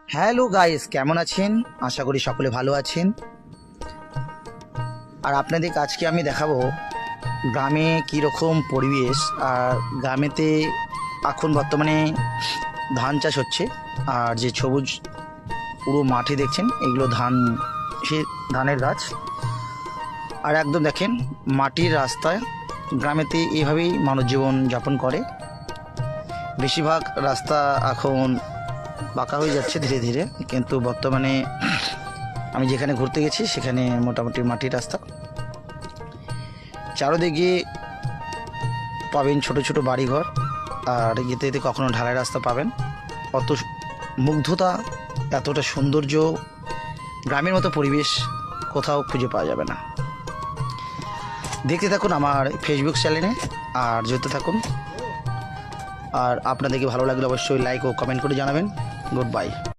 Hello guys, কেমন আছেন? আশা করি সকলে ভালো আছেন। আর আপনাদের আজকে আমি দেখাবো গ্রামে কীরকম পরিবেশ। আর গ্রামেতে এখন বর্তমানে ধান চাষ হচ্ছে। আর যে সবুজ পুরো মাঠে দেখছেন, এগুলো ধান, সে ধানের গাছ। আর একদম দেখেন মাটির রাস্তায় গ্রামেতে এভাবেই মানুষ জীবন যাপন করে। বেশিরভাগ রাস্তা এখন বাঁকা হয়ে যাচ্ছে ধীরে ধীরে, কিন্তু বর্তমানে আমি যেখানে ঘুরতে গেছি সেখানে মোটামুটি মাটির রাস্তা। চারোদিকে পাবেন ছোট ছোট বাড়িঘর, আর যেতে যেতে কখনো ঢালাই রাস্তা পাবেন। অত মুগ্ধতা, এতটা সৌন্দর্য, গ্রামের মতো পরিবেশ কোথাও খুঁজে পাওয়া যাবে না। দেখতে থাকুন আমার ফেসবুক চ্যানেলে আর যেতে থাকুন। আর আপনাদেরকে ভালো লাগলে অবশ্যই লাইক ও কমেন্ট করে জানাবেন। Good bye.